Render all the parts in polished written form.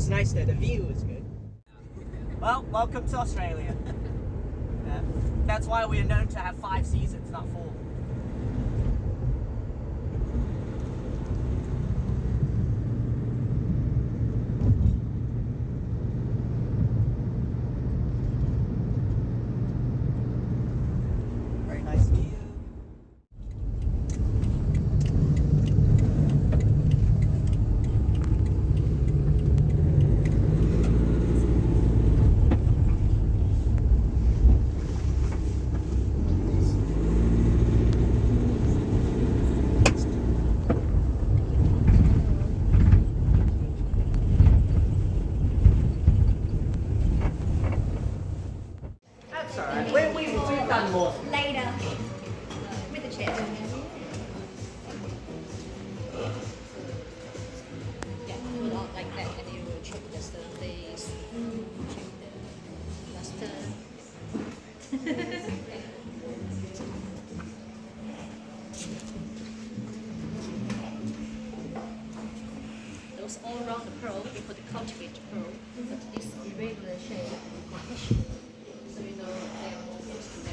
was nice there. The view was good. Well, welcome to Australia. That's why we are known to have 5 seasons, not 4. Very nice view. That's alright. We've done more. Later. With the chair. Yeah, do it all like that, and you will check the surface, check the luster. Those all around the pearl, we put the cultivate pearl, but this irregular shape, so you know they are all close to them.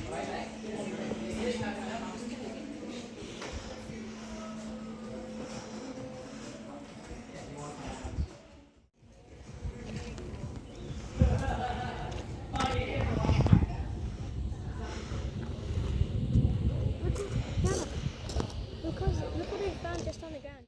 Look what they found just on the ground.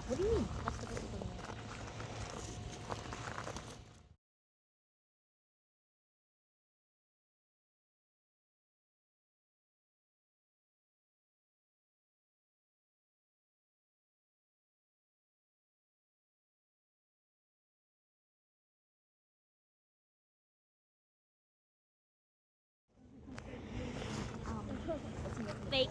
What do you mean? Fake.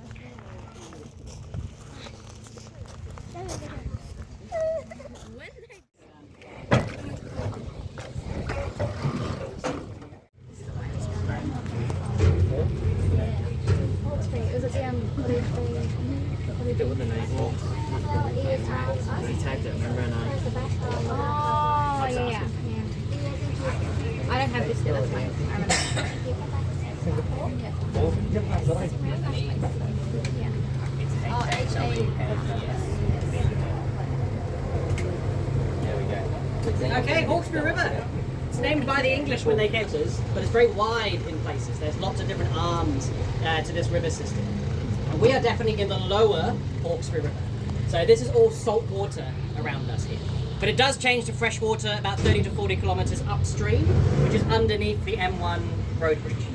It wouldn't have been well. We tagged it, remember? And Oh, yeah. I don't have this still, that's fine. I remember. Oh, H-A. Okay, Hawkesbury River. It's named by the English when they get us, but it's very wide in places. There's lots of different arms to this river system. And we are definitely in the lower Hawkesbury River. So this is all salt water around us here. But it does change to fresh water about 30 to 40 kilometers upstream, which is underneath the M1 road bridge.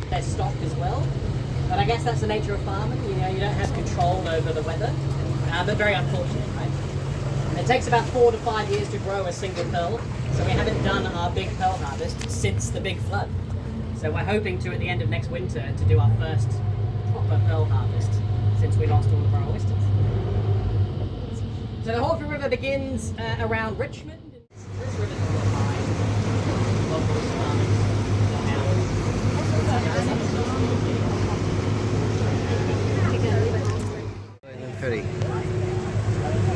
There's stock as well. But I guess that's the nature of farming. You know, you don't have control over the weather. But very unfortunate, right? And it takes about 4 to 5 years to grow a single pearl. So we haven't done our big pearl harvest since the big flood. So we're hoping to, at the end of next winter, to do our first proper pearl harvest since we lost all of our oysters. So the Hawkesbury River begins around Richmond. This river's a little high. Local farming. 30.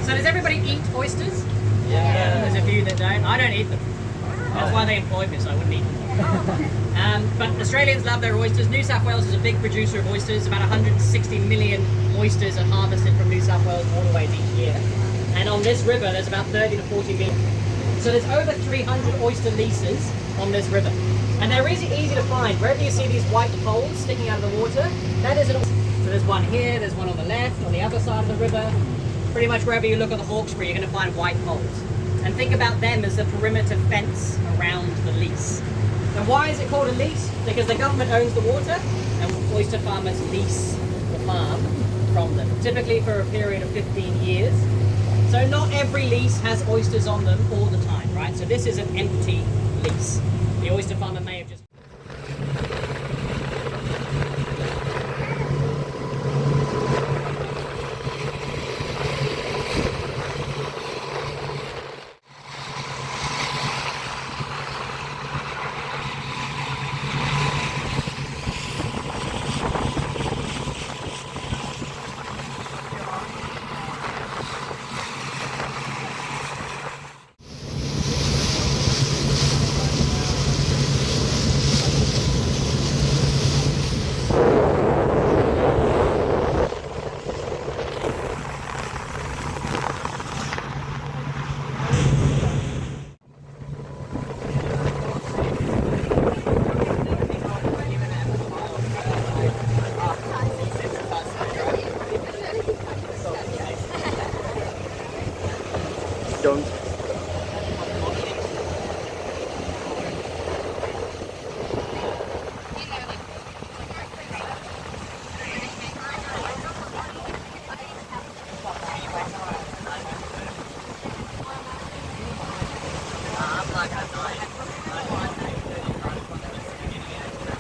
So does everybody eat oysters? Yeah. There's a few that don't. I don't eat them. That's why they employed me, so I wouldn't eat them. But Australians love their oysters. New South Wales is a big producer of oysters. About 160 million oysters are harvested from New South Wales waterways each year. And on this river, there's about 30 to 40 million. So there's over 300 oyster leases on this river. And they're easy to find. Wherever you see these white poles sticking out of the water, that is an oyster. So there's one here, there's one on the left, on the other side of the river. Pretty much wherever you look at the Hawkesbury, you're going to find white poles. And think about them as the perimeter fence around the lease. And why is it called a lease? Because the government owns the water, and oyster farmers lease the farm from them, typically for a period of 15 years. So not every lease has oysters on them all the time, right? So this is an empty lease. The oyster farmer may have just... Don't.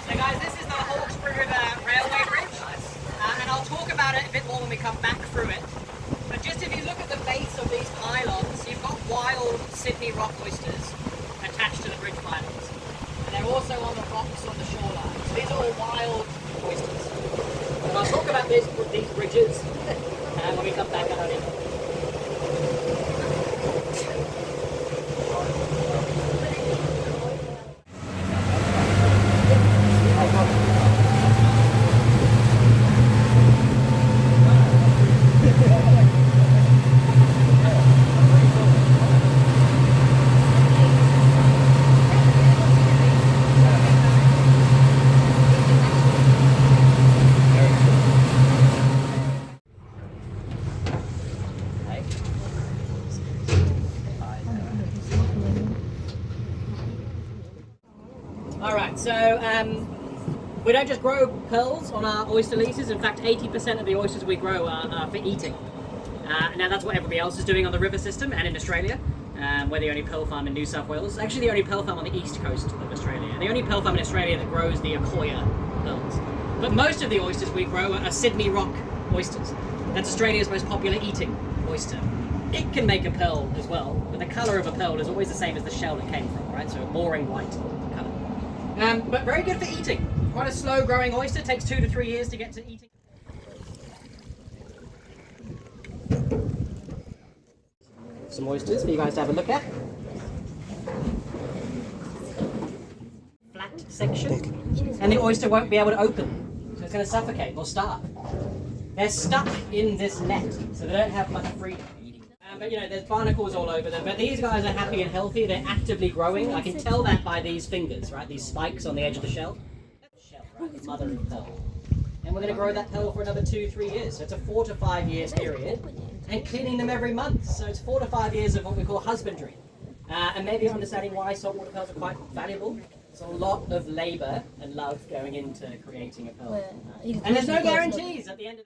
So guys, this is the Hawkesbury River Railway Bridge, and I'll talk about it a bit more when we come back through it. But just if you look at the base of these pylons, you've got wild Sydney rock oysters attached to the bridge pylons. And they're also on the rocks on the shoreline. So these are all wild oysters. And I'll talk about these bridges when we come back out in. Alright, so we don't just grow pearls on our oyster leases. In fact, 80% of the oysters we grow are for eating. Now that's what everybody else is doing on the river system and in Australia. We're the only pearl farm in New South Wales. Actually the only pearl farm on the east coast of Australia. And the only pearl farm in Australia that grows the Akoya pearls. But most of the oysters we grow are Sydney rock oysters. That's Australia's most popular eating oyster. It can make a pearl as well, but the colour of a pearl is always the same as the shell it came from, right? So a boring white colour. But very good for eating. Quite a slow growing oyster, takes 2 to 3 years to get to eating. Some oysters for you guys to have a look at. Flat section, and the oyster won't be able to open, so it's going to suffocate or starve. They're stuck in this net, so they don't have much freedom. But you know, there's barnacles all over them. But these guys are happy and healthy. They're actively growing. I can tell that by these fingers, right? These spikes on the edge of the shell. Shell, right? Mother of pearl. And we're going to grow that pearl for another 2-3 years. So it's a 4 to 5 year period. And cleaning them every month. So it's 4 to 5 years of what we call husbandry. And maybe you're understanding why saltwater pearls are quite valuable. There's a lot of labour and love going into creating a pearl. And there's no guarantees at the end of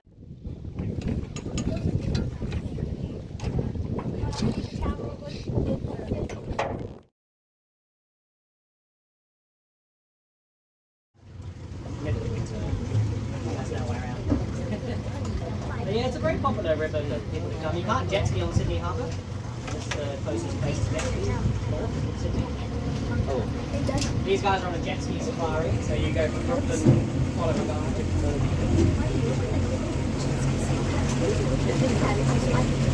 yeah, it's a very popular river that people come. You can't jet ski on Sydney Harbour. It's the closest place to jet ski north of Sydney. Oh. These guys are on a jet ski safari, so you go from Brooklyn, follow the guy.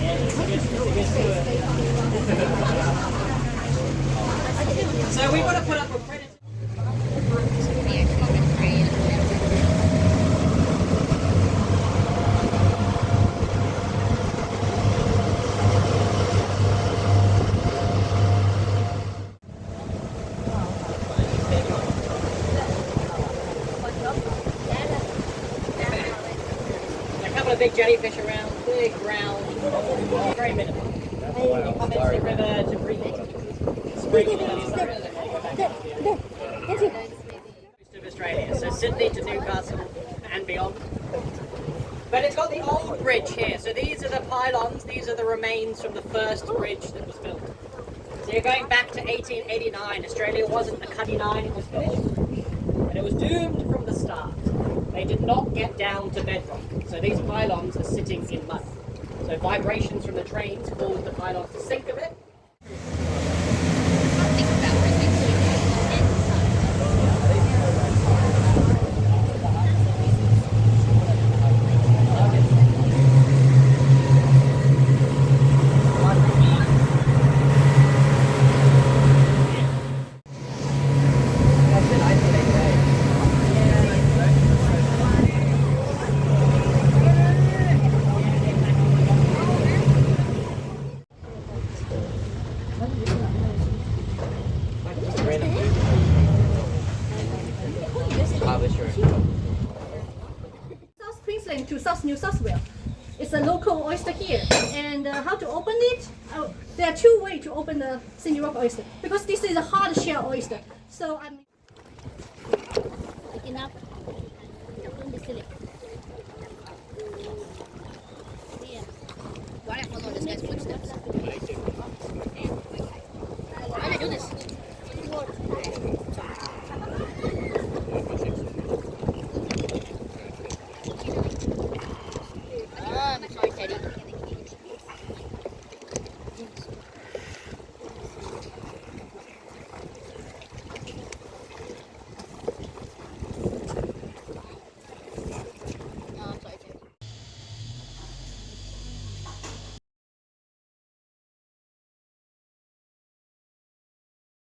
Yeah, it's a good tour. So we want to put up a predator. big jellyfish around, big round, very minimal. You come into the river to breathe spring in early summer, and then you go back out again. Coast of Australia, so Sydney to Newcastle and beyond. But it's got the old bridge here, so these are the pylons, these are the remains from the first bridge that was built. So you're going back to 1889, Australia wasn't a cutty nine, it was finished. And it was doomed from the start. They did not get down to bedrock, so these pylons are sitting in mud. So vibrations from the trains caused the pylons to sink a bit. South Queensland to South New South Wales. It's a local oyster here. And how to open it? There are two ways to open the Sydney Rock oyster because this is a hard shell oyster. So I'm enough. Open the silly. Yeah. Why I follow this guy's footsteps?